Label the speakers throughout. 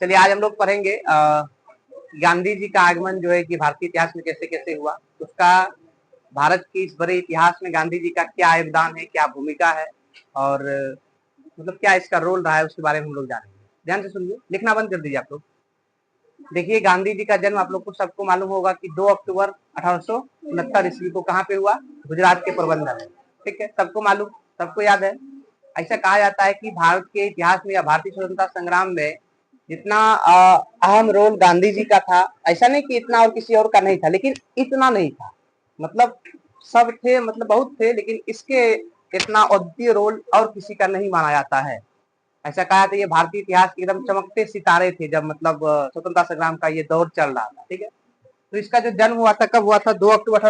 Speaker 1: चलिए आज हम लोग पढ़ेंगे गांधी जी का आगमन जो है कि भारतीय इतिहास में कैसे कैसे हुआ, उसका भारत के इस बड़े इतिहास में गांधी जी का क्या योगदान है, क्या भूमिका है और मतलब क्या इसका रोल रहा है, उसके बारे में हम लोग जानेंगे। ध्यान से सुनिए, लिखना बंद कर दीजिए आप लोग। देखिए, गांधी जी का जन्म आप लोग को सबको मालूम होगा कि 2 अक्टूबर 1869 ईस्वी को कहाँ पे हुआ? गुजरात के पोरबंदर में। ठीक है, सबको मालूम, सबको याद है। ऐसा कहा जाता है कि भारत के इतिहास में या भारतीय स्वतंत्रता संग्राम में जितना अहम रोल गांधी जी का था, ऐसा नहीं कि इतना और किसी और का नहीं था, लेकिन इतना नहीं था। मतलब सब थे, मतलब बहुत थे, लेकिन इसके इतना अद्वितीय रोल और किसी का नहीं माना जाता है। ऐसा कहा था ये भारतीय इतिहास के एकदम चमकते सितारे थे जब मतलब स्वतंत्रता संग्राम का ये दौर चल रहा था। ठीक है, तो इसका जो जन्म हुआ था कब हुआ था? 2 अक्टूबर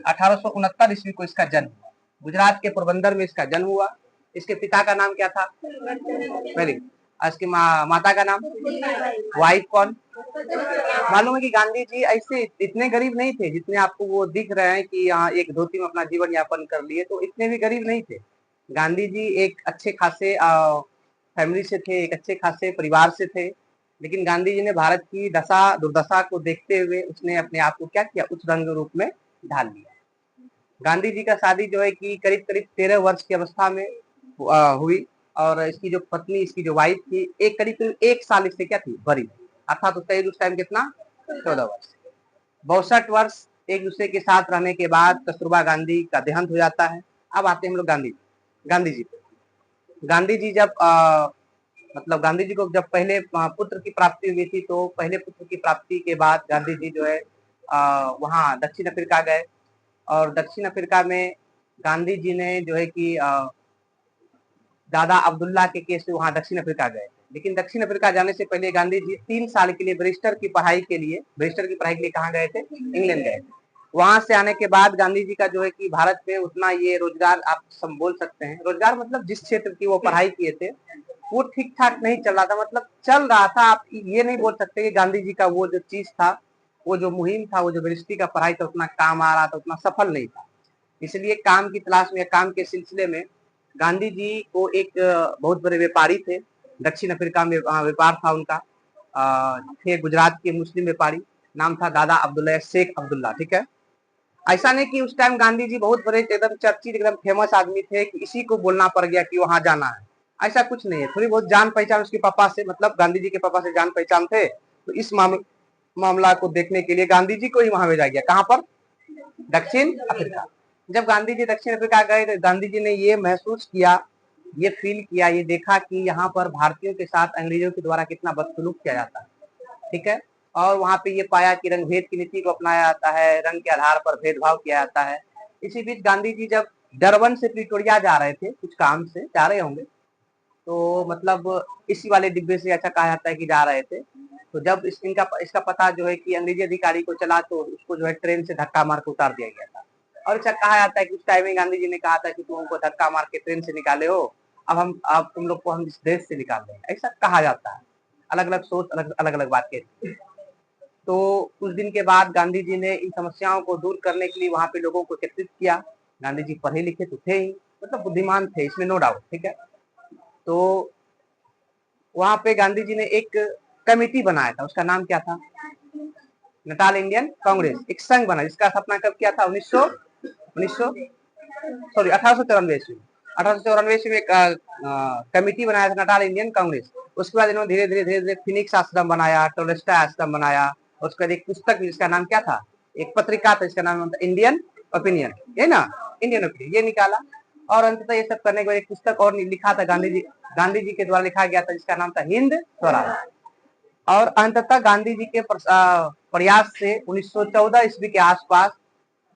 Speaker 1: 1869 ईस्वी को इसका जन्म हुआ। गुजरात के पोरबंदर में इसका जन्म हुआ। इसके पिता का नाम क्या था? वेरी। इसकी माता का नाम? वाइफ कौन? मालूम है कि गांधी जी ऐसे इतने गरीब नहीं थे जितने आपको वो दिख रहे हैं कि यहाँ एक धोती में अपना जीवन यापन कर लिए, तो इतने भी गरीब नहीं थे। गांधी जी एक अच्छे खासे फैमिली से थे, एक अच्छे खासे परिवार से थे, लेकिन गांधी जी ने भारत की दशा दुर्दशा को देखते हुए उसने अपने आप को क्या किया? उच्च रंग रूप में ढाल लिया। गांधी जी का शादी जो है कि करीब करीब 13 वर्ष की अवस्था में हुई, और इसकी जो पत्नी, इसकी जो वाइफ थी, एक करीब करीब 1 साल इससे क्या थी? बड़ी, अर्थात उसका एज उस टाइम कितना? 14 वर्ष। 62 वर्ष एक दूसरे के साथ रहने के बाद कस्तूरबा गांधी का देहांत हो जाता है। अब आते हैं हम लोग गांधी जी पे। गांधी जी जब मतलब गांधी जी को जब पहले पुत्र की प्राप्ति हुई थी, तो पहले पुत्र की प्राप्ति के बाद गांधी जी जो है वहाँ दक्षिण अफ्रीका गए, और दक्षिण अफ्रीका में गांधी जी ने जो है कि दादा अब्दुल्ला के केस से वहाँ दक्षिण अफ्रीका गए। लेकिन दक्षिण अफ्रीका जाने से पहले गांधी जी 3 साल के लिए बैरिस्टर की पढ़ाई के लिए कहाँ गए थे? इंग्लैंड गए थे। वहां से आने के बाद गांधी जी का जो है कि भारत में उतना ये रोजगार, आप सब बोल सकते हैं रोजगार, मतलब जिस क्षेत्र की वो पढ़ाई किए थे वो ठीक ठाक नहीं चल रहा था। मतलब चल रहा था, आप ये नहीं बोल सकते कि गांधी जी का वो जो चीज था, वो जो मुहिम था, वो जो बैरिस्ट्री का पढ़ाई था, उतना काम आ रहा था, उतना सफल नहीं था। इसलिए काम की तलाश में, काम के सिलसिले में गांधी जी को एक बहुत बड़े व्यापारी थे दक्षिण अफ्रीका में, व्यापार था उनका, थे गुजरात के मुस्लिम व्यापारी, नाम था दादा अब्दुल्ला, शेख अब्दुल्ला। ठीक है, ऐसा नहीं कि उस टाइम गांधी जी बहुत बड़े एकदम चर्चित एकदम फेमस आदमी थे कि इसी को बोलना पड़ गया कि वहां जाना है, ऐसा कुछ नहीं है। थोड़ी बहुत जान पहचान उसके पापा से, मतलब गांधी जी के पापा से जान पहचान थे, तो इस मामला को देखने के लिए गांधी जी को ही वहां भेजा गया। कहां पर? दक्षिण अफ्रीका। जब गांधी जी दक्षिण अफ्रीका गए तो गांधी जी ने ये महसूस किया, ये फील किया, ये देखा कि यहाँ पर भारतीयों के साथ अंग्रेजों के द्वारा कितना बदसलूक किया जाता है। ठीक है, और वहां पे ये पाया कि रंग भेद की नीति को अपनाया जाता है, रंग के आधार पर भेदभाव किया जाता है। इसी बीच गांधी जी जब डरबन से प्रिटोरिया जा रहे थे, कुछ काम से जा रहे होंगे, तो मतलब इसी वाले डिब्बे से अच्छा कहा जाता है कि जा रहे थे, तो जब इसका पता जो है कि अंग्रेजी अधिकारी को चला, तो उसको जो है ट्रेन से धक्का मार के उतार दिया गया था। और अच्छा कहा जाता है कि उस टाइम में गांधी जी ने कहा था कि तुम हमको धक्का मार के ट्रेन से निकाले हो, अब तुम लोग को हम इस देश से निकाल दें, ऐसा कहा जाता है। अलग अलग सोच, अलग अलग बात कहती है। तो कुछ दिन के बाद गांधी जी ने इन समस्याओं को दूर करने के लिए वहां पे लोगों को एकत्रित किया। गांधी जी पढ़े लिखे तो थे ही, मतलब बुद्धिमान थे, इसमें नो डाउट। ठीक है, तो वहां पे गांधी जी ने एक कमेटी बनाया था, उसका नाम क्या था? नटाल इंडियन कांग्रेस, एक संघ बना जिसका स्थापना कब किया था? 1894 ईस्वी। 1894 ईस्वी में एक कमेटी बनाया था, नटाल इंडियन कांग्रेस। उसके बाद इन्होंने धीरे धीरे फिनिक्स आश्रम बनाया, टोलेस्टा आश्रम बनाया। उसके बाद एक पुस्तक जिसका नाम क्या था, एक पत्रिका था जिसका नाम था इंडियन ओपिनियन, है ना, इंडियन ओपिनियन, ये निकाला। और अंततः ये सब करने के बाद एक पुस्तक और लिखा था गांधी जी के द्वारा लिखा गया था, जिसका नाम था हिंद स्वराज। और अंततः गांधी जी के प्रयास से 1914 ईस्वी के आसपास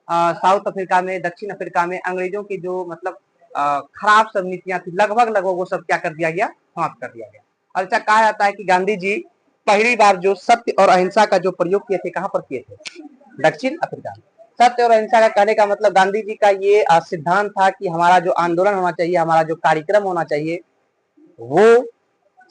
Speaker 1: साउथ अफ्रीका में, दक्षिण अफ्रीका में अंग्रेजों की जो मतलब खराब सब नीतियां थी, लगभग वो सब क्या कर दिया गया? समाप्त कर दिया गया। और अच्छा कहा जाता है कि गांधी जी पहली बार जो सत्य और अहिंसा का जो प्रयोग किए थे, कहां पर किए थे? दक्षिण अफ्रीका में। सत्य और अहिंसा का कहने का मतलब गांधी जी का ये सिद्धांत था कि हमारा जो आंदोलन होना चाहिए, हमारा जो कार्यक्रम होना चाहिए, वो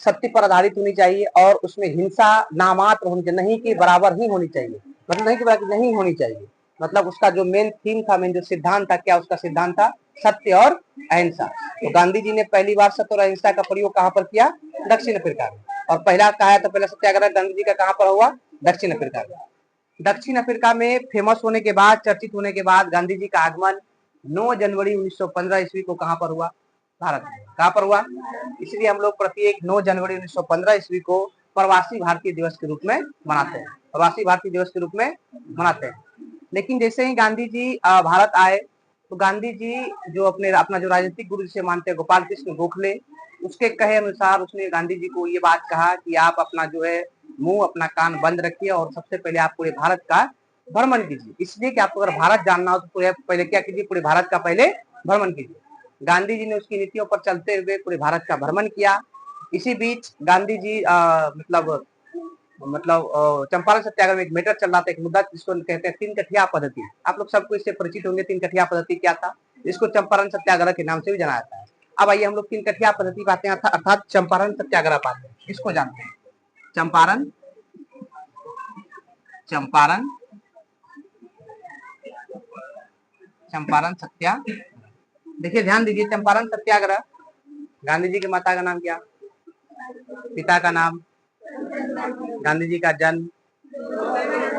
Speaker 1: सत्य पर आधारित होनी चाहिए, और उसमें हिंसा नामात्र होनी चाहिए, नहीं कि बराबर ही होनी चाहिए, मतलब नहीं कि बराबर नहीं होनी चाहिए। मतलब उसका जो मेन थीम था, मेन जो सिद्धांत था, क्या उसका सिद्धांत था? सत्य और अहिंसा। तो गांधी जी ने पहली बार सत्य और अहिंसा का प्रयोग कहाँ पर किया? दक्षिण अफ्रीका में। और पहला कहा था, पहला सत्याग्रह गांधी जी का कहाँ पर हुआ? दक्षिण अफ्रीका में। दक्षिण अफ्रीका में फेमस होने के बाद, चर्चित होने के बाद, गांधी जी का आगमन 9 जनवरी 1915 ईस्वी को कहाँ पर हुआ? भारत में। कहाँ पर हुआ? इसलिए हम लोग प्रत्येक 9 जनवरी 1915 ईस्वी को प्रवासी भारतीय दिवस के रूप में मनाते हैं। प्रवासी भारतीय दिवस के रूप में मनाते हैं। लेकिन जैसे ही गांधी जी भारत आए, तो गांधी जी जो अपना जो राजनीतिक गुरु जिसे मानते हैं, गोपाल कृष्ण गोखले, उसके कहे अनुसार उसने गांधी जी को ये बात कहा कि आप अपना जो है मुंह, अपना कान बंद रखिए और सबसे पहले आप पूरे भारत का भ्रमण कीजिए। इसलिए कि आपको अगर भारत जानना हो तो पहले क्या कीजिए? पूरे भारत का पहले भ्रमण कीजिए। गांधी जी ने उसकी नीतियों पर चलते हुए पूरे भारत का भ्रमण किया। इसी बीच गांधी जी चंपारण सत्याग्रह में एक मैटर चल रहा था, एक मुद्दा जिसको कहते हैं तीन कठिया पद्धति। आप लोग सबको इससे परिचित होंगे। तीन कठिया पद्धति क्या था? इसको चंपारण सत्याग्रह के नाम से भी जाना जाता है। अब आइए हम लोग तीन कठिया पद्धति पाते हैं, अर्थात चंपारण सत्याग्रह पाते हैं। इसको जानते हैं। चंपारण चंपारण चंपारण सत्याग्रह। देखिए, ध्यान दीजिए, चंपारण सत्याग्रह, गांधी जी के माता का नाम क्या? पिता का नाम, गांधी जी का जन्म,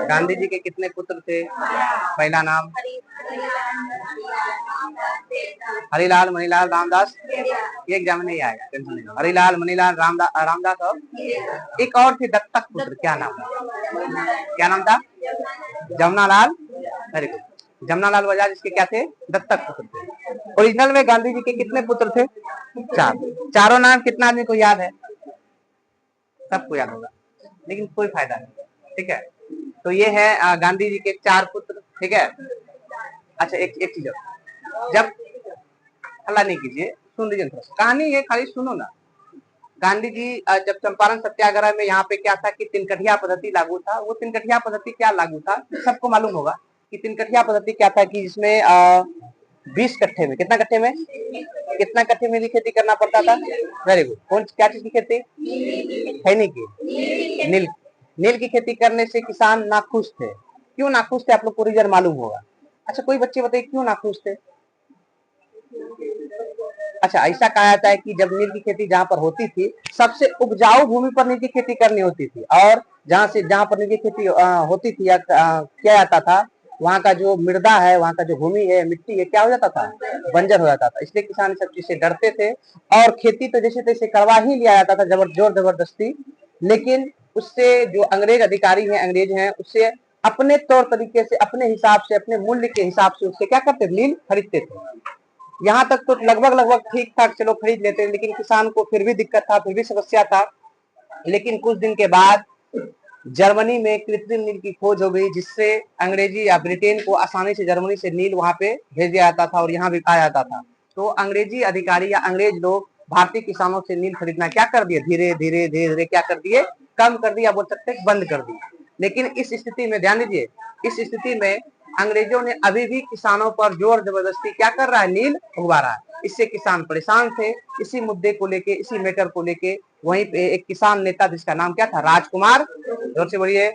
Speaker 1: गांधी जी के कितने पुत्र थे? पहला नाम हरिलाल, मणिलाल, रामदास। ये एग्जाम में नहीं आएगा, टेंशन नहीं। हरिलाल, मणिलाल, रामदास और एक और थे दत्तक पुत्र। क्या नाम था? जमुनालाल। Very good. जमुनालाल बजाज इसके क्या थे? दत्तक पुत्र थे। ओरिजिनल में गांधी जी के कितने पुत्र थे? 4। चारों नाम कितना आदमी को याद है? सबको याद होगा, लेकिन कोई फायदा नहीं। ठीक है, तो ये है गांधी जी के 4 पुत्र। ठीक है। अच्छा, एक चीज, जब हल्ला नहीं कीजिए, सुन लीजिए, कहानी है, खाली सुनो ना। गांधी जी जब चंपारण सत्याग्रह में यहाँ पे क्या था कि तिनकठिया पद्धति लागू था। वो तिनकठिया पद्धति क्या लागू था? सबको मालूम होगा कि तिनकठिया पद्धति क्या था, कि जिसमें 20 कट्ठे में, कितना कट्ठे में भी खेती करना पड़ता था? Very good. कौन क्या चीज की खेती? खैनी की, नील की खेती करने से किसान नाखुश थे। क्यों नाखुश थे? आप लोग को रीजन मालूम होगा। अच्छा, कोई बच्चे बताइए क्यों नाखुश थे? अच्छा, ऐसा कहा जाता है कि जब नील की खेती जहाँ पर होती थी, सबसे उपजाऊ भूमि पर नील की खेती करनी होती थी, और जहाँ पर नील की खेती होती थी या किया जाता था, वहाँ का जो मृदा है, वहाँ का जो भूमि है, मिट्टी है, क्या हो जाता था? बंजर हो जाता था। इसलिए किसान सब चीज से डरते थे और खेती तो जैसे तैसे करवा ही लिया जाता था, जोर जबरदस्ती। लेकिन उससे जो अंग्रेज हैं, उससे अपने तौर तरीके से, अपने हिसाब से, अपने मूल्य के हिसाब से उससे क्या करते? नील खरीदते थे। यहाँ तक तो लगभग ठीक ठाक चलो खरीद लेते हैं, लेकिन किसान को फिर भी दिक्कत था, फिर भी समस्या था। लेकिन कुछ दिन के बाद जर्मनी में कृत्रिम नील की खोज हो गई, जिससे अंग्रेजी या ब्रिटेन को आसानी से जर्मनी से नील वहां पे भेज दिया जाता था और यहाँ भी खाया जाता था। तो अंग्रेजी अधिकारी या अंग्रेज लोग भारतीय किसानों से नील खरीदना क्या कर दिए? धीरे धीरे क्या कर दिए? कम कर दिया, बोल सकते हैं बंद कर दिया। लेकिन इस स्थिति में ध्यान दीजिए, इस स्थिति में अंग्रेजों ने अभी भी किसानों पर जोर जबरदस्ती क्या कर रहा है? नील उगवा रहा है। इससे किसान परेशान थे। इसी मुद्दे को लेके, इसी मैटर को लेके वहीं पे एक किसान नेता, जिसका नाम क्या था? राजकुमार, जोर से बोलिए,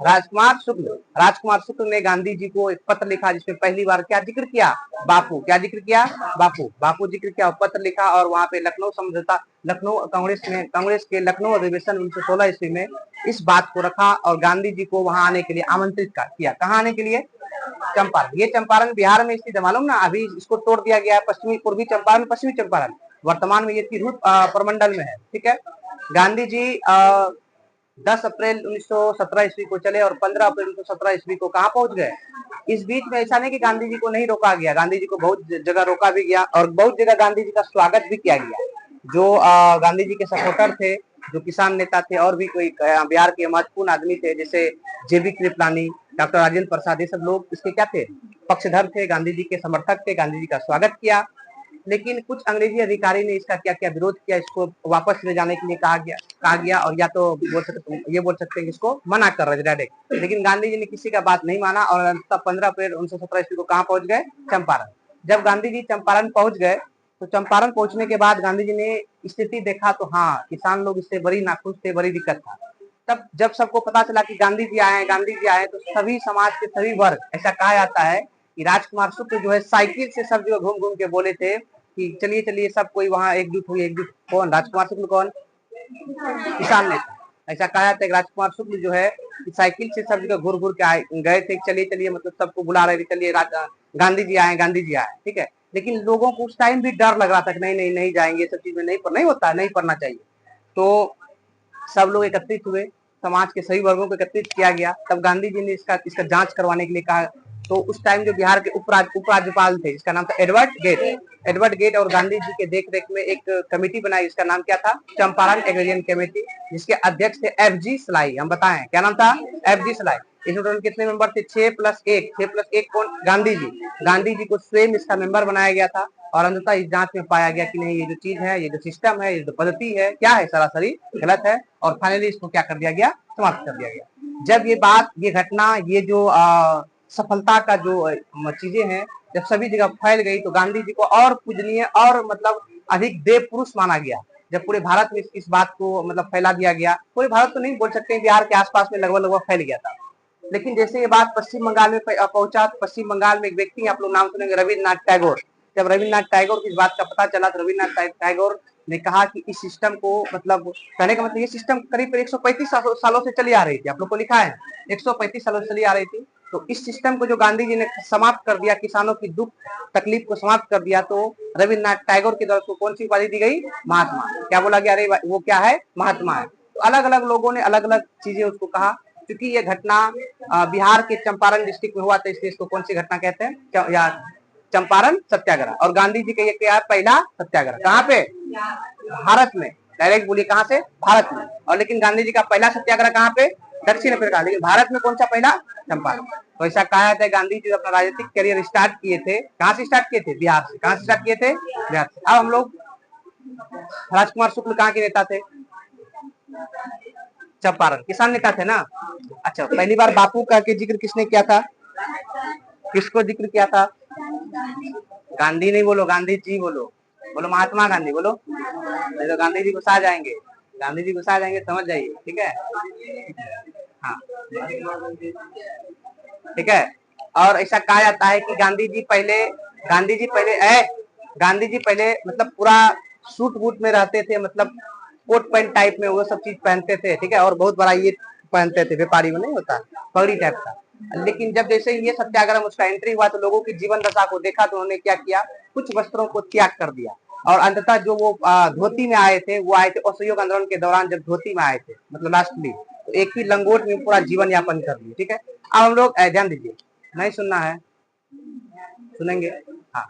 Speaker 1: राजकुमार शुक्ल ने गांधी जी को एक पत्र लिखा, जिसमें पहली बार क्या जिक्र किया? बापू। क्या जिक्र किया? बापू जिक्र किया और पत्र लिखा। और वहां पे लखनऊ समझौता, लखनऊ कांग्रेस के लखनऊ अधिवेशन 1916 ईस्वी में इस बात को रखा और गांधी जी को वहां आने के लिए आमंत्रित किया। कहाँ आने के लिए? चंपारण। ये चंपारण बिहार में स्थित है, मालूम ना। अभी इसको तोड़ दिया गया है, पूर्वी चंपारण, पश्चिमी चंपारण। वर्तमान में ये तिरहुत प्रमंडल में है। ठीक है। गांधी जी 10 अप्रैल 1917 ईस्वी को चले और 15 अप्रैल 1917 ईस्वी को कहाँ पहुंच गए? इस बीच में ऐसा नहीं कि गांधी जी को नहीं रोका गया, गांधी जी को बहुत जगह रोका भी गया और बहुत जगह गांधी जी का स्वागत भी किया गया। जो गांधी जी के सपोर्टर थे, जो किसान नेता थे, और भी कोई बिहार के महत्वपूर्ण आदमी थे, जैसे जेबी कृपलानी, डॉक्टर राजेंद्र प्रसाद, ये सब लोग इसके क्या थे? पक्षधर थे, गांधी जी के समर्थक थे, गांधी जी का स्वागत किया। लेकिन कुछ अंग्रेजी अधिकारी ने इसका क्या क्या विरोध किया, इसको वापस ले जाने के लिए कहा गया और या तो बोल सकते हैं इसको मना कर रहे डायरेक्ट। लेकिन गांधी जी ने किसी का बात नहीं माना और 15 अप्रैल 1917 ईस्वी को कहाँ पहुंच गए? चंपारण। जब गांधी जी चंपारण पहुंच गए, तो चंपारण पहुंचने के बाद गांधी जी ने स्थिति देखा, तो हाँ, किसान लोग इससे बड़ी नाखुश थे, बड़ी दिक्कत था। तब जब सबको पता चला कि गांधी जी आए, तो सभी समाज के सभी वर्ग, ऐसा कहा जाता है कि राजकुमार शुक्ल जो है साइकिल से सब जगह घूम घूम के बोले थे कि चलिए चलिए सब कोई वहां एकजुट हुई। एकजुट कौन? राजकुमार शुक्ल कौन? किसान नेता। ऐसा कहा जाता है कि राजकुमार शुक्ल जो है साइकिल से सब जगह घूर घूर के गए थे, चलिए चलिए मतलब सबको बुला रहे थे, चलिए गांधी जी आए, गांधी जी आए, ठीक है। लेकिन लोगों को उस टाइम भी डर लग रहा था कि नहीं नहीं नहीं जाएंगे, सब चीज में नहीं होता, नहीं पढ़ना चाहिए। तो सब लोग एकत्रित हुए, समाज के सभी वर्गों को एकत्रित किया गया। तब गांधी जी ने इसका जांच करवाने के लिए कहा। तो उस टाइम जो बिहार के उपराज्यपाल थे, जिसका नाम था एडवर्ड गेट और गांधी जी के देख रेख में एक कमेटी बनाई, इसका नाम क्या था? चंपारण एग्रेरियन कमेटी, जिसके अध्यक्ष थे FG सलाई। हम बताएं क्या नाम था? FG सलाई। इसमें टोटल कितने मेंबर थे? 6+1। 6+1 कौन? गांधी जी। गांधी जी को स्वयं इसका मेंबर बनाया गया था। और अंततः इस जांच में पाया गया कि नहीं, ये जो चीज है, ये जो सिस्टम है, ये जो पद्धति है, क्या है? सरासरी गलत है। और फाइनली इसको क्या कर दिया गया? समाप्त कर दिया गया। जब ये बात, ये घटना, ये जो सफलता का जो चीजें हैं, जब सभी जगह फैल गई तो गांधी जी को और पूजनीय और मतलब अधिक देव पुरुष माना गया। जब पूरे भारत में इस बात को मतलब फैला दिया गया, पूरे भारत तो नहीं बोल सकते, बिहार के आसपास में लगभग फैल गया था। लेकिन जैसे ये बात पश्चिम बंगाल में पहुंचा, तो पश्चिम बंगाल में एक व्यक्ति, आप लोग नाम सुनेंगे, रविन्द्रनाथ टैगोर। जब रविन्द्रनाथ टैगोर की इस बात का पता चला तो रविन्द्रनाथ टैगोर ने कहा कि इस सिस्टम को, मतलब कहने का मतलब ये सिस्टम करीब 135 सालों से चली आ रही थी। आप लोग को लिखा है 135 सालों से चली आ रही थी। तो इस सिस्टम को जो गांधी जी ने समाप्त कर दिया, किसानों की दुख तकलीफ को समाप्त कर दिया, तो रविन्द्रनाथ टैगोर की तरफ को कौन सी उपाधि दी गई? महात्मा। क्या बोला गया? अरे वो क्या है? महात्मा है। तो अलग अलग लोगों ने अलग अलग चीजें उसको कहा। क्योंकि ये घटना बिहार के चंपारण डिस्ट्रिक्ट में हुआ था, इसलिए इसको कौन सी घटना कहते हैं? या चंपारण सत्याग्रह। और गांधी जी का ये क्या? पहला सत्याग्रह। कहाँ पे? भारत में। डायरेक्ट बोलिए कहाँ से? भारत में। और लेकिन गांधी जी का पहला सत्याग्रह कहाँ पे? दक्षिण अफ्रीका। लेकिन भारत में कौन सा पहला? चंपारण। तो ऐसा कहा जाता है गांधी जी अपना राजनीतिक करियर स्टार्ट किए थे, कहाँ से स्टार्ट किए थे? बिहार से। कहाँ से स्टार्ट किए थे? बिहार से। अब हम लोग, राजकुमार शुक्ल कहाँ के नेता थे? चंपारण। किसान नेता थे ना। अच्छा, पहली बार बापू का के जिक्र किसने किया था? किसको जिक्र किया था? गांधी नहीं बोलो, गांधी जी बोलो। बोलो महात्मा गांधी बोलो, नहीं तो गांधी जी गुस्सा जाएंगे। गांधी जी गुस्सा जाएंगे, समझ जाइए, ठीक है? हाँ, ठीक है। और ऐसा कहा जाता है कि गांधी जी पहले मतलब पूरा सूट बूट में रहते थे, मतलब कोट पैंट टाइप में वो सब चीज पहनते थे, ठीक है। और बहुत बड़ा ये पहनते थे, व्यापारी में नहीं होता, पगड़ी टाइप का। लेकिन जब जैसे ये सत्याग्रह में उसका एंट्री हुआ तो लोगों की जीवन दशा को देखा तो उन्होंने क्या किया? कुछ वस्त्रों को त्याग कर दिया। और अंततः जो वो धोती में आए थे, वो आए थे असहयोग आंदोलन के दौरान, जब धोती में आए थे, मतलब लास्टली तो एक ही लंगोट में पूरा जीवन यापन कर लिए, ठीक है। अब हम लोग ध्यान दीजिए, नहीं सुनना है? सुनेंगे? हाँ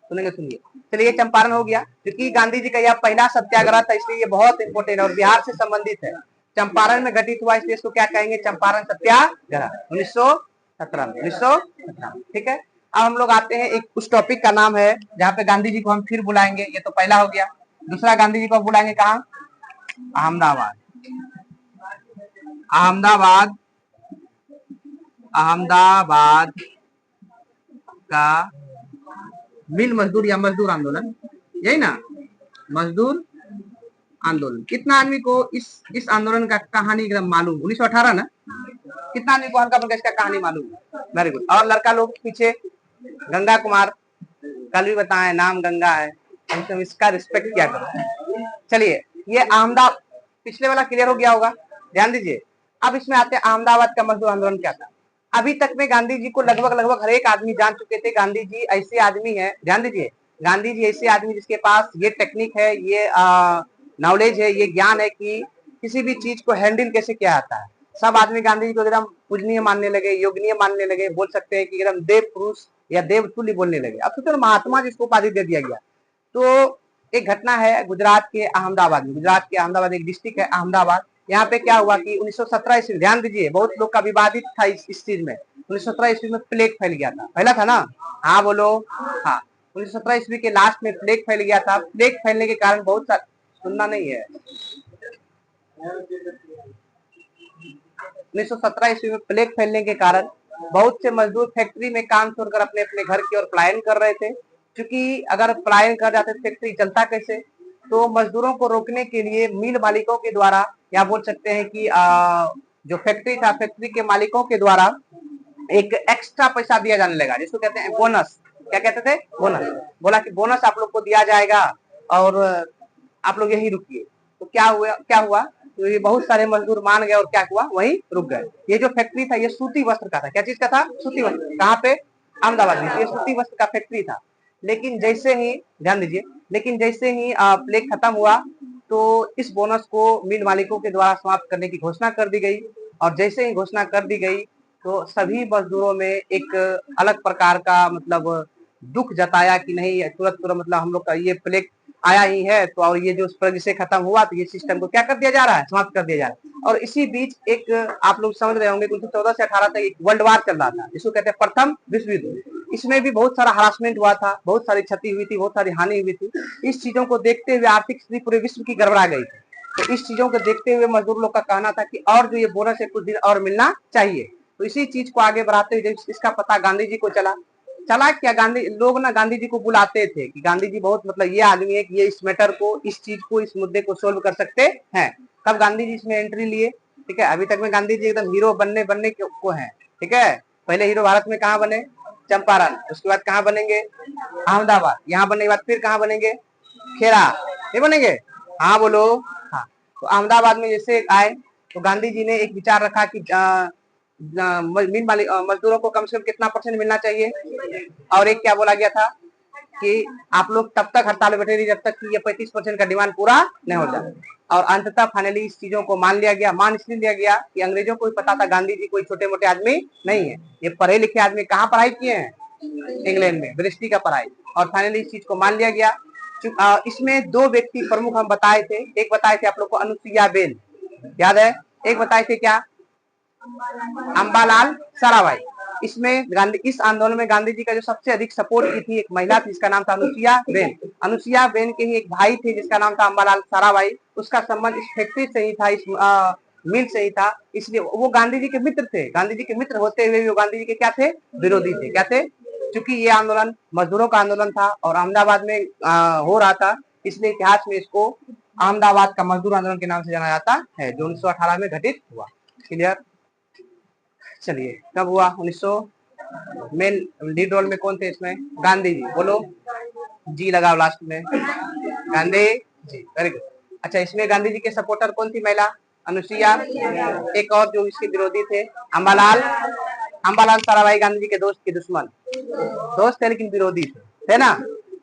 Speaker 1: सुनेंगे, सुनिए। चलिए, चंपारण हो गया, क्योंकि गांधी जी का यह पहला सत्याग्रह था, इसलिए ये बहुत इंपोर्टेंट और बिहार से संबंधित है। चंपारण में घटित हुआ, इसलिए इसको क्या कहेंगे? चंपारण सत्याग्रह 1917 में। 1917, ठीक है। अब हम लोग आते हैं एक उस टॉपिक का नाम है जहाँ पे गांधी जी को हम फिर बुलाएंगे। ये तो पहला हो गया। दूसरा गांधी जी को बुलाएंगे कहाँ? अहमदाबाद। अहमदाबाद, अहमदाबाद का मिल मजदूर या मजदूर आंदोलन, यही ना? मजदूर आंदोलन। कितना आदमी को इस आंदोलन का कहानी एकदम मालूम? 1918 ना? कितना आदमी को हल्का फुल्का इसका कहानी मालूम? Very good. और लड़का लोग पीछे, गंगा कुमार, कल भी बताएं, नाम गंगा है, हम इसका रिस्पेक्ट किया करो। चलिए, ये अहमदाबाद पिछले वाला क्लियर हो गया होगा, ध्यान दीजिए। अब इसमें आते हैं अहमदाबाद का मजदूर आंदोलन क्या था। अभी तक में गांधी जी को लगभग हर एक आदमी जान चुके थे। गांधी जी ऐसे आदमी है, ध्यान दीजिए, गांधी जी ऐसे आदमी जिसके पास ये टेक्निक है, ये नॉलेज है, ये ज्ञान है कि किसी भी चीज को हैंडल कैसे किया जाता है। सब आदमी गांधी जी को एकदम पूजनीय मानने लगे, योगनीय मानने लगे, बोल सकते हैं कि एकदम देव पुरुष या देव तुल्य बोलने लगे। अब तो महात्मा जिसको उपाधि दे दिया गया। तो एक घटना है गुजरात के अहमदाबाद में। गुजरात के अहमदाबाद एक डिस्ट्रिक्ट है अहमदाबाद। यहाँ पे क्या हुआ कि 1917 ईस्वी, ध्यान दीजिए, बहुत लोग का विवादित था इस चीज में। 1917 ईस्वी में प्लेग फैल गया था, फैला था ना? हाँ बोलो। हाँ, 1917 ईस्वी के लास्ट में प्लेग फैल गया था। प्लेग फैलने के कारण बहुत सारे, सुनना नहीं है, 1917 ईस्वी में प्लेग फैलने के कारण बहुत से मजदूर फैक्ट्री में काम छोड़कर अपने अपने घर की ओर पलायन कर रहे थे। क्योंकि अगर पलायन कर जाते तो फैक्ट्री चलता कैसे? तो मजदूरों को रोकने के लिए मिल मालिकों के द्वारा, या बोल सकते हैं कि जो फैक्ट्री था, फैक्ट्री के मालिकों के द्वारा एक एक्स्ट्रा पैसा दिया जाने लगा, जिसको कहते हैं बोनस। क्या कहते थे? बोनस। बोला कि बोनस आप लोग को दिया जाएगा और आप लोग यही रुकिए। तो क्या हुआ तो ये बहुत सारे मजदूर मान गए और क्या हुआ, वहीं रुक गए। ये जो फैक्ट्री था ये सूती वस्त्र का था। क्या चीज का था? सूती वस्त्र। कहाँ पे? अहमदाबाद में। ये सूती वस्त्र का फैक्ट्री था। लेकिन जैसे ही, ध्यान दीजिए, लेकिन जैसे ही प्लेग खत्म हुआ तो इस बोनस को मिल मालिकों के द्वारा समाप्त करने की घोषणा कर दी गई। और जैसे ही घोषणा कर दी गई तो सभी मजदूरों में एक अलग प्रकार का मतलब दुख जताया कि नहीं, तुरंत तुरंत मतलब हम लोग का ये प्लेग आया ही है, तो और ये जो प्लेग से खत्म हुआ तो ये सिस्टम को क्या कर दिया जा रहा है, समाप्त कर दिया जा रहा है। और इसी बीच एक आप लोग समझ रहे होंगे 1914 से 18 तक एक वर्ल्ड वार चल रहा था, जिसको कहते हैं प्रथम विश्व युद्ध। इसमें भी बहुत सारा हरासमेंट हुआ था, बहुत सारी क्षति हुई थी, बहुत सारी हानि हुई थी। इस चीजों को देखते हुए आर्थिक स्थिति पूरे विश्व की गड़बड़ा गई थी। तो इस चीजों को देखते हुए मजदूर लोग का कहना था कि और जो ये बोनस है कुछ दिन और मिलना चाहिए। तो इसी चीज को आगे बढ़ाते हुए इसका पता गांधी जी को चला क्या, गांधी लोग ना गांधी जी को बुलाते थे कि गांधी जी बहुत मतलब ये आदमी है कि ये इस मैटर को, इस चीज को, इस मुद्दे को सोल्व कर सकते हैं। तब गांधी जी इसमें एंट्री लिए। ठीक है, अभी तक में गांधी जी एकदम हीरो बनने को हैं। ठीक है, पहले हीरो भारत में कहाँ बने? चंपारण। उसके बाद कहाँ बनेंगे? अहमदाबाद। यहाँ बनने के बाद फिर कहाँ बनेंगे? खेड़ा। नहीं बनेंगे? हाँ बोलो। हाँ, तो अहमदाबाद में जैसे आए तो गांधी जी ने एक विचार रखा कि मजदूरों को कम से कम कितना % मिलना चाहिए। और एक क्या बोला गया था कि आप लोग तब तक हड़ताल में बैठे रहिए जब तक कि ये 35% का डिमांड पूरा नहीं हो जाए। और अंततः फाइनली इस चीजों को मान लिया गया। मान इसलिए लिया गया कि अंग्रेजों को भी पता था गांधी जी कोई छोटे मोटे आदमी नहीं है, ये पढ़े लिखे आदमी। कहाँ पढ़ाई किए हैं? इंग्लैंड में, ब्रिस्टी का पढ़ाई। और फाइनली इस चीज को मान लिया गया। इसमें 2 व्यक्ति प्रमुख हम बताए थे। एक बताए थे आप लोग को अनुसुईया बेन, याद है? एक बताए थे क्या? अंबालाल साराभाई। इसमें गांधी, इस आंदोलन में गांधी जी का जो सबसे अधिक सपोर्ट की थी एक महिला थी, जिसका नाम था अनुसुईया बेन। अनुसुईया बेन के ही एक भाई थे जिसका नाम था अंबालाल साराभाई। उसका संबंध इस फैक्ट्री से ही था, इस मिल से ही था। इसलिए वो गांधी जी के मित्र थे। गांधी जी के मित्र होते हुए भी वो गांधी जी के क्या थे? विरोधी थे। क्या थे? क्योंकि ये आंदोलन मजदूरों का आंदोलन था और अहमदाबाद में हो रहा था, इसलिए इतिहास में इसको अहमदाबाद का मजदूर आंदोलन के नाम से जाना जाता है, जो 1918 में घटित हुआ। क्लियर? चलिए, कब हुआ? 1900। मेन लीड रोल में कौन थे इसमें? गांधी जी। बोलो जी लगाओ लास्ट में, गांधी जी। Very good. अच्छा, इसमें गांधी जी के सपोर्टर कौन थी महिला? अनुसुईया। एक और जो इसके विरोधी थे, अंबालाल। अंबालाल साराभाई गांधी जी के दोस्त के दुश्मन, दोस्त थे लेकिन विरोधी थे, है ना?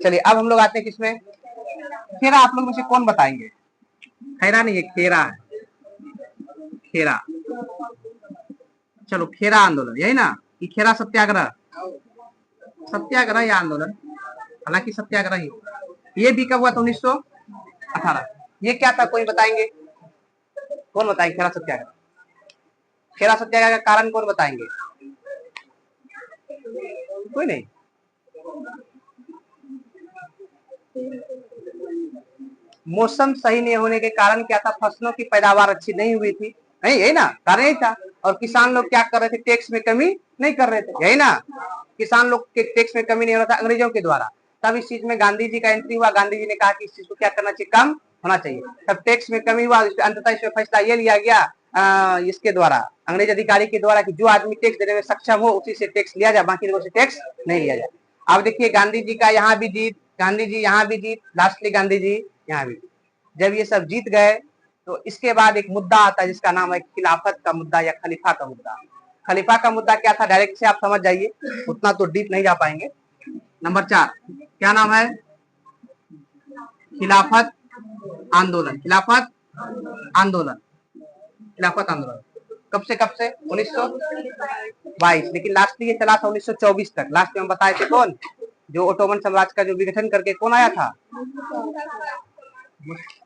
Speaker 1: चलिए, अब हम लोग आते हैं किसमें? खेरा। आप लोग में से कौन बताएंगे? खैरा नहीं है, खेरा है। खेरा। चलो, खेरा आंदोलन, यही ना? कि खेरा सत्याग्रह? सत्याग्रह या आंदोलन, हालांकि सत्याग्रह ही होगा। ये भी कब हुआ था? 1918। ये क्या था, कोई बताएंगे? कौन बताएंगे खेरा सत्याग्रह? खेरा सत्याग्रह का कारण कौन बताएंगे? कोई नहीं। मौसम सही नहीं होने के कारण क्या था? फसलों की पैदावार अच्छी नहीं हुई थी, नहीं? यही ना कारण? यही था। और किसान लोग क्या कर रहे थे? टैक्स में कमी नहीं कर रहे थे, यही ना? किसान लोग के टैक्स में कमी नहीं हो रहा था अंग्रेजों के द्वारा। तब इस चीज में गांधी जी का एंट्री हुआ। गांधी जी ने कहा कि इस चीज को क्या करना चाहिए? कम होना चाहिए। तब टैक्स में कमी हुआ। अंततः इसमें फैसला ये लिया गया इसके द्वारा, अंग्रेज अधिकारी के द्वारा, कि जो आदमी टैक्स देने में सक्षम हो उसी से टैक्स लिया जाए, बाकी लोगों से टैक्स नहीं लिया जाए। अब देखिए, गांधी जी का यहाँ भी जीत, गांधी जी यहाँ भी जीत, लास्टली गांधी जी यहाँ भी। जब ये सब जीत गए तो इसके बाद एक मुद्दा आता है जिसका नाम है खिलाफत का मुद्दा या खलीफा का मुद्दा। खलीफा का मुद्दा क्या था? डायरेक्ट से आप समझ जाइए, उतना तो डीप नहीं जा पाएंगे। नंबर 4 क्या नाम है? खिलाफत आंदोलन। खिलाफत आंदोलन। खिलाफत आंदोलन कब से 1922, लेकिन लास्ट ये चला था 1924 तक। लास्ट में हम बताए थे कौन? जो ओटोमन साम्राज्य का जो विघटन करके कौन आया था?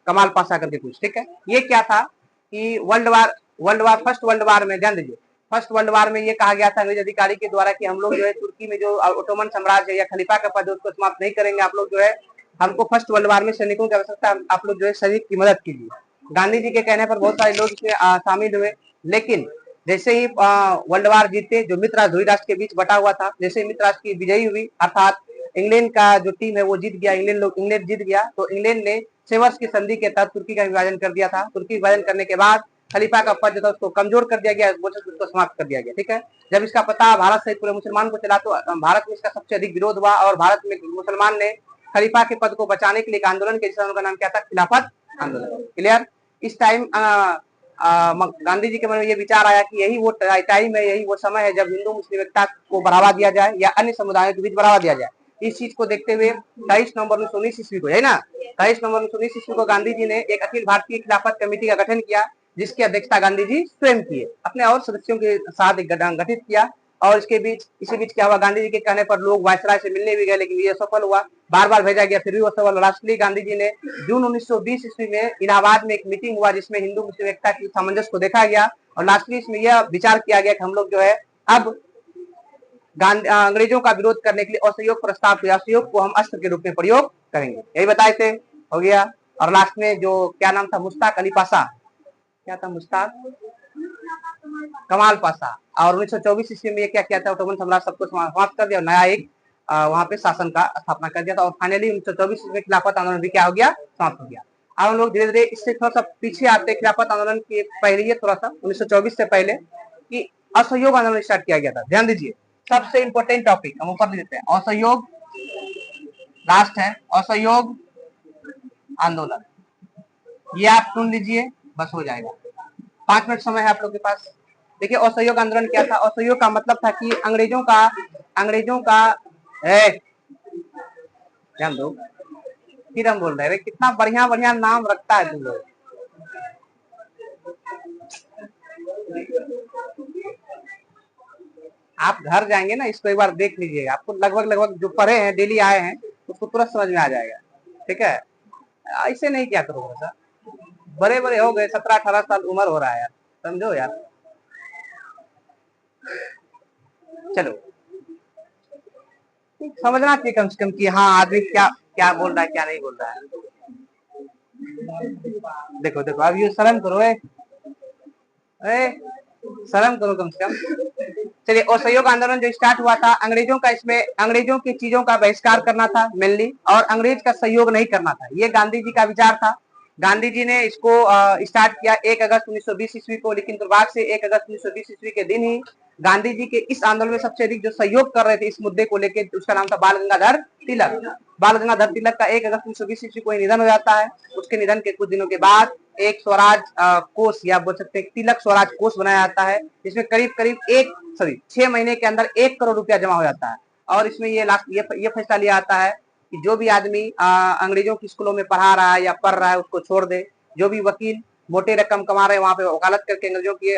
Speaker 1: कमाल पाशा करके कुछ। ठीक है, ये क्या था कि फर्स्ट वर्ल्ड वार में, ध्यान दीजिए, फर्स्ट वर्ल्ड वार में ये कहा गया था अंग्रेज अधिकारी के द्वारा कि हम लोग जो है तुर्की में जो ओटोमन साम्राज्य है या खलीफा का पद उसको समाप्त नहीं करेंगे। आप लोग जो है, हमको फर्स्ट वर्ल्ड वार में सैनिकों की आवश्यकता, आप लोग जो है सैनिक की मदद कीजिए। गांधी जी के कहने पर बहुत सारे लोग इसमें शामिल हुए। लेकिन जैसे ही वर्ल्ड वार जीते, जो मित्र राष्ट्र, राष्ट्र के बीच बटा हुआ था, जैसे मित्र राष्ट्र की विजयी हुई, अर्थात इंग्लैंड का जो टीम है वो जीत गया, इंग्लैंड जीत गया, तो इंग्लैंड ने सेवर्स की संधि के तहत तुर्की का विभाजन कर दिया था। तुर्की विभाजन करने के बाद खलीफा का पद जो था उसको कमजोर कर दिया गया, उसको समाप्त कर दिया गया। ठीक है, जब इसका पता भारत सहित पूरे मुसलमान को चला तो भारत में इसका सबसे अधिक विरोध हुआ और भारत में मुसलमान ने खलीफा के पद को बचाने के लिए एक आंदोलन के, जिसका उनका नाम क्या था, खिलाफत आंदोलन। क्लियर। इस टाइम गांधी जी के मन में ये विचार आया कि यही वो टाइम है, यही वो समय है जब हिंदू मुस्लिम एकता को बढ़ावा दिया जाए या अन्य समुदायों के बीच बढ़ावा दिया जाए। इस चीज को देखते हुए 23 नवंबर 1919 ईस्वी को, है ना, 23 नवंबर 1919 ईस्वी को गांधी जी ने एक अखिल भारतीय खिलाफत कमेटी का गठन किया, जिसकी अध्यक्षता गांधी जी स्वयं किए, अपने और सदस्यों के साथ एक गठित किया। और इसी बीच क्या हुआ, गांधी जी के कहने पर लोग वायसराय से मिलने भी गए, लेकिन ये सफल हुआ, बार बार भेजा गया, फिर भी वो सफल। लास्टली गांधी जी ने जून 1920 ईस्वी में इलाहाबाद में एक मीटिंग हुआ, जिसमें हिंदू मुस्लिम एकता की सामंजस्य को देखा गया और लास्टली इसमें यह विचार किया गया कि हम लोग जो है अब अंग्रेजों का विरोध करने के लिए असहयोग प्रस्ताव, असहयोग को हम अस्त्र के रूप में प्रयोग करेंगे, यही बताए थे, हो गया। और लास्ट में जो क्या नाम था, मुश्ताक अली पाशा, क्या था, मुश्ताक कमाल पाशा, और 1924 ईस्वी में क्या किया था, ओटोमन साम्राज्य सबको समाप्त कर दिया और नया एक वहां पे शासन का स्थापना कर दिया था। और फाइनली 1924 में खिलाफत आंदोलन भी क्या हो गया, समाप्त हो गया। अब हम लोग धीरे धीरे इससे थोड़ा सा पीछे आते, खिलाफत आंदोलन के पहले थोड़ा सा 1924 से पहले कि असहयोग आंदोलन स्टार्ट किया गया था। ध्यान दीजिए, सबसे इंपॉर्टेंट टॉपिक हम ऊपर लिख देते हैं, असहयोग, लास्ट है असहयोग आंदोलन, ये आप सुन लीजिए, बस हो जाएगा, 5 मिनट समय है आप लोग के पास। देखिए असहयोग आंदोलन क्या था, असहयोग का मतलब था कि अंग्रेजों का ध्यान दो, फिर हम बोल रहे हैं, कितना बढ़िया बढ़िया नाम रखता है तुम लोग। आप घर जाएंगे ना, इसको एक बार देख लीजिएगा, आपको लगभग जो पढ़े हैं, डेली आए हैं, उसको तुरंत समझ में आ जाएगा। ठीक है, ऐसे नहीं क्या करोगे सर, बड़े बड़े हो गए, 17-18 साल उम्र हो रहा है यार, समझो यार। चलो समझना चाहिए कम से कम कि हाँ आदमी क्या क्या बोल रहा है, क्या नहीं बोल रहा है। देखो देखो, अब ये शर्म करो, शर्म करो कम से कम। चलिए, असहयोग आंदोलन जो स्टार्ट हुआ था, अंग्रेजों की चीजों का बहिष्कार करना था मेनली, और अंग्रेज का सहयोग नहीं करना था, ये गांधी जी का विचार था। गांधी जी ने इसको स्टार्ट किया 1 अगस्त 1920 ईस्वी को, लेकिन दुर्भाग्य से 1 अगस्त 1920 ईस्वी के दिन ही गांधी जी के इस आंदोलन में सबसे अधिक जो सहयोग कर रहे थे इस मुद्दे को लेकर, उसका नाम था बाल गंगाधर तिलक। बाल गंगाधर तिलक का 1 अगस्त 1920 ईस्वी को निधन हो जाता है। उसके निधन के कुछ दिनों के बाद एक स्वराज कोष, या बोल सकते हैं तिलक स्वराज कोष बनाया जाता है, जिसमें करीब करीब 6 महीने के अंदर 1 करोड़ रुपया जमा हो जाता है। और इसमें ये फैसला लिया जाता है कि जो भी आदमी अंग्रेजों की स्कूलों में पढ़ा रहा है या पढ़ रहा है उसको छोड़ दे, जो भी वकील मोटे रकम कमा रहे हैं वहां पे वकालत करके अंग्रेजों की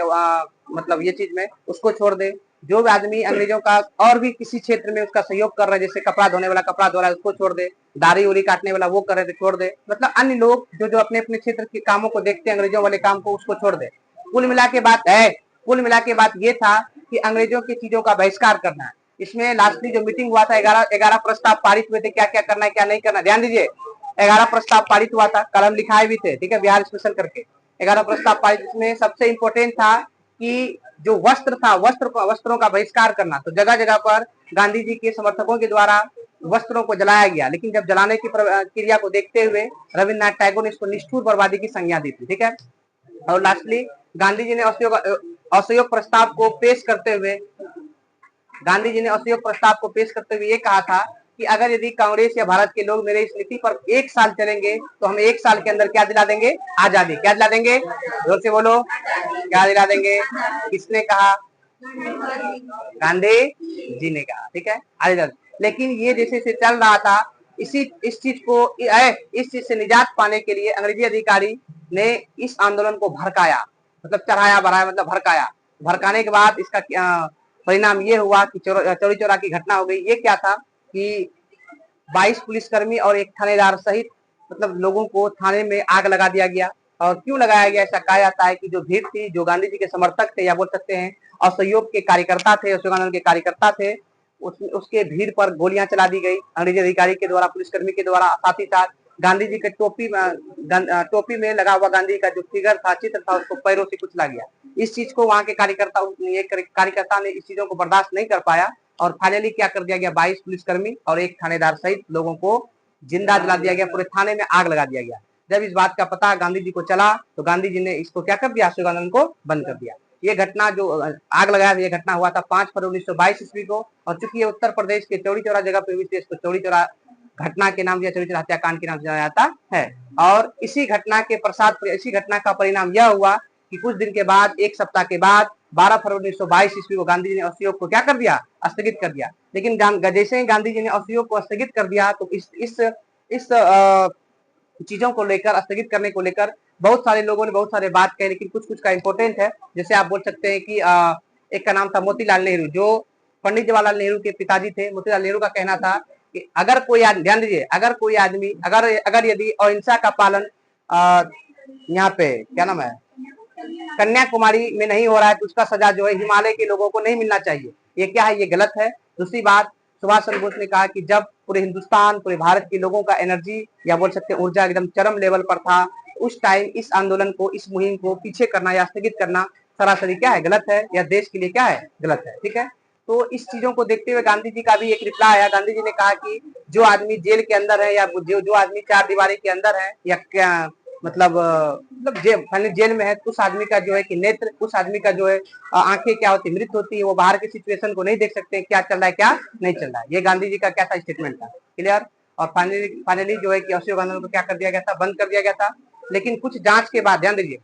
Speaker 1: मतलब ये चीज में, उसको छोड़ दे, जो भी आदमी अंग्रेजों का और भी किसी क्षेत्र में उसका सहयोग कर रहा है, जैसे कपड़ा धोने वाला कपड़ा धो रहा है उसको छोड़ दे, दाढ़ी उड़ी काटने वाला वो कर रहे थे छोड़ दे, मतलब अन्य लोग जो अपने अपने क्षेत्र के कामों को देखते हैं, अंग्रेजों वाले काम को, उसको छोड़ दे। कुल मिला के बात ये था कि अंग्रेजों की चीजों का बहिष्कार करना है। इसमें लास्टली जो मीटिंग हुआ था, 11 प्रस्ताव पारित हुए थे, क्या क्या करना है क्या नहीं करना, ध्यान दीजिए। 11 प्रस्ताव पारित हुआ था, कलम लिखाए भी थे, ठीक है, बिहार स्पेशल करके 11 प्रस्ताव पारित। इसमें सबसे इंपॉर्टेंट था कि जो वस्त्र था, वस्त्रों का बहिष्कार करना। तो जगह जगह पर गांधी जी के समर्थकों के द्वारा वस्त्रों को जलाया गया, लेकिन जब जलाने की क्रिया को देखते हुए रविन्द्रनाथ टैगोर ने इसको निष्ठुर बर्बादी की संज्ञा दी थी। ठीक है, और लास्टली गांधी जी ने असहयोग प्रस्ताव को पेश करते हुए ये कहा था कि अगर यदि कांग्रेस या भारत के लोग मेरे इस नीति पर 1 साल चलेंगे तो हम 1 साल के अंदर क्या दिला देंगे, आजादी। क्या दिला देंगे, जोर से बोलो, क्या दिला देंगे, किसने कहा, गांधी जी ने कहा। ठीक है, आजादी। लेकिन ये जैसे चल रहा था, इस चीज से निजात पाने के लिए अंग्रेजी अधिकारी ने इस आंदोलन को भड़काया, मतलब चढ़ाया बढ़ाया, मतलब भड़काया। भड़काने के बाद इसका परिणाम ये हुआ कि चौरी चौरा की घटना हो गई। ये क्या था कि 22 पुलिसकर्मी और एक थानेदार सहित मतलब लोगों को थाने में आग लगा दिया गया। और क्यों लगाया गया, ऐसा कहा जाता है कि जो भीड़ थी, जो गांधी जी के समर्थक थे या बोल सकते हैं असहयोग के कार्यकर्ता थे, असहयोग आंदोलन के कार्यकर्ता थे, उसके भीड़ पर गोलियां चला दी गई अंग्रेजी अधिकारी के द्वारा, पुलिसकर्मी के द्वारा। साथ ही साथ गांधी जी के टोपी में लगा हुआ गांधी का जो फिगर था, चित्र था, उसको पैरों से कुचला गया। इस चीज को वहां के कार्यकर्ता ने इस चीजों को बर्दाश्त नहीं कर पाया और फाइनली क्या कर दिया गया, 22 पुलिसकर्मी और एक थानेदार सहित लोगों को जिंदा जला दिया गया, पूरे थाने में आग लगा दिया गया। जब इस बात का पता गांधी जी को चला तो गांधी जी ने इसको क्या कर दिया, असहयोग आंदोलन को बंद कर दिया। ये घटना जो आग लगाया, ये घटना हुआ था 5 फरवरी 1922 ईस्वी को, और चूंकि ये उत्तर प्रदेश के चौरी चौरा जगह पे हुई थी, इसको चौरी चौरा घटना के नाम या चौरी चौरा हत्याकांड के नाम से जाना जाता है। और इसी घटना के पश्चात, इसी घटना का परिणाम यह हुआ कि कुछ दिन के बाद, एक सप्ताह के बाद 12 फरवरी 1922 ईस्वी को गांधी जी ने असहयोग को क्या कर दिया, स्थगित कर दिया। लेकिन जैसे ही गांधी जी ने असहयोग को स्थगित कर दिया तो इस चीजों को लेकर, स्थगित करने को लेकर बहुत सारे लोगों ने बहुत सारे बात कहे, लेकिन कुछ का इंपॉर्टेंट है। जैसे आप बोल सकते हैं कि एक का नाम था मोतीलाल नेहरू, जो पंडित जवाहरलाल नेहरू के पिताजी थे। मोतीलाल नेहरू का कहना था कि अगर कोई आदमी, ध्यान दीजिए, अगर कोई आदमी अगर यदि अहिंसा का पालन यहाँ पे क्या नाम है कन्याकुमारी में नहीं हो रहा है तो उसका सजा जो है हिमालय के लोगों को नहीं मिलना चाहिए। ये क्या है, ये गलत है। दूसरी बात, सुभाष चंद्र बोस ने कहा कि जब पूरे हिंदुस्तान, पूरे भारत के लोगों का एनर्जी या बोल सकते हैं ऊर्जा एकदम चरम लेवल पर था, उस टाइम इस आंदोलन को, इस मुहिम को पीछे करना या स्थगित करना सरासरी क्या है, गलत है, या देश के लिए क्या है, गलत है। ठीक है, तो इस चीजों को देखते हुए गांधी जी का भी एक रिप्लाई आया। गांधी जी ने कहा कि जो आदमी जेल के अंदर है, या जो आदमी 4 दीवारी के अंदर है, या क्या मतलब जेल में है, उस आदमी का जो है कि नेत्र, उस आदमी का जो है आंखें क्या होती, मृत होती है, वो बाहर की सिचुएशन को नहीं देख सकते, क्या चल रहा है क्या नहीं चल रहा है। ये गांधी जी का क्या था, स्टेटमेंट था। क्लियर। और फाइनली जो है कि असहयोग आंदोलन को क्या कर दिया गया था, बंद कर दिया गया था। लेकिन कुछ जांच के बाद, ध्यान दीजिए,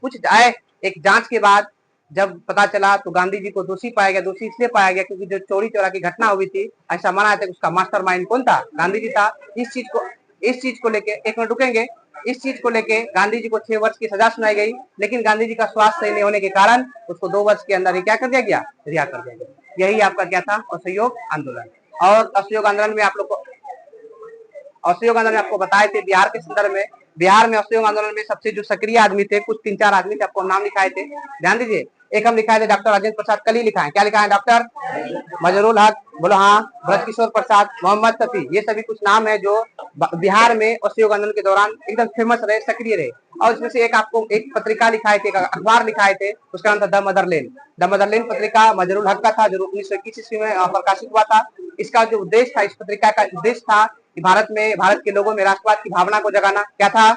Speaker 1: एक जांच के बाद जब पता चला तो गांधी जी को दोषी पाया गया। दोषी इसलिए पाया गया क्योंकि जो चौरी चौरा की घटना हुई थी, ऐसा माना था उसका मास्टरमाइंड कौन था, गांधी जी था। इस चीज को लेके, एक मिनट रुकेंगे, इस चीज को लेके गांधी जी को 6 वर्ष की सजा सुनाई गई। लेकिन गांधी जी का स्वास्थ्य सही नहीं होने के कारण उसको 2 वर्ष के अंदर ही क्या कर दिया गया, रिहा कर दिया गया। यही आपका क्या था, असहयोग आंदोलन। और असहयोग आंदोलन में आप लोग को, असहयोग आंदोलन आपको बताए थे बिहार के संदर्भ में। बिहार में असहयोग आंदोलन में सबसे जो सक्रिय आदमी थे, कुछ 3-4 आदमी थे, आपको नाम लिखाए थे, ध्यान दीजिए। एक हम लिखाए थे डॉक्टर राजेंद्र प्रसाद, कल ही लिखा है, क्या लिखा है, डॉक्टर मजरूल हक, बोलो हाँ, ब्रजकिशोर प्रसाद, मोहम्मद शफी, ये सभी कुछ नाम है जो बिहार में असहयोग आंदोलन के दौरान एकदम फेमस रहे, सक्रिय रहे। और इसमें से एक आपको एक पत्रिका लिखाए थे, अखबार लिखाए थे, उसका नाम था द मदरलैंड। द मदरलैंड पत्रिका मजरूल हक का था, जो 1921 ईस्वी में प्रकाशित हुआ था। इसका जो उद्देश्य था, इस पत्रिका का उद्देश्य था कि भारत के लोगों में राष्ट्रवाद की भावना को जगाना। क्या था,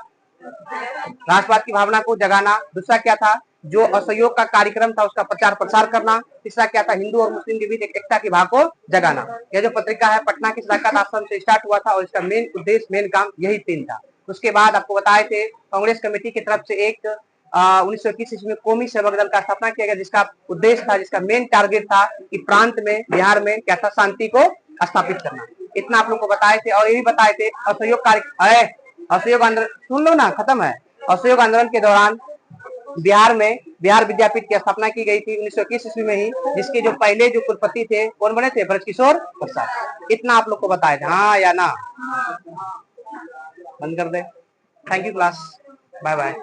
Speaker 1: राष्ट्रवाद की भावना को जगाना। दूसरा क्या था, जो असहयोग का कार्यक्रम था उसका प्रचार प्रसार करना। तीसरा क्या था, हिंदू और मुस्लिम के बीच एक एकता की भाव को जगाना। यह जो पत्रिका है पटना के सदाकत आश्रम से स्टार्ट हुआ था, और इसका मेन उद्देश्य, मेन काम यही 3 था। उसके बाद आपको बताए थे कांग्रेस कमेटी की तरफ से एक 1921 ईस्वी में कौमी सेवक दल का स्थापना किया गया, जिसका उद्देश्य था, जिसका मेन टारगेट था कि प्रांत में, बिहार में क्या था, शांति को स्थापित करना। इतना आप लोग को बताए थे। और ये भी बताए थे असहयोग आंदोलन, सुन लो ना, खत्म है। असहयोग आंदोलन के दौरान बिहार में बिहार विद्यापीठ की स्थापना की गई थी 1921 ईस्वी में ही, जिसके जो पहले जो कुलपति थे कौन बने थे, ब्रजकिशोर प्रसाद। इतना आप लोग को बताया था, हाँ या ना, बंद कर दे। Thank you class, bye bye.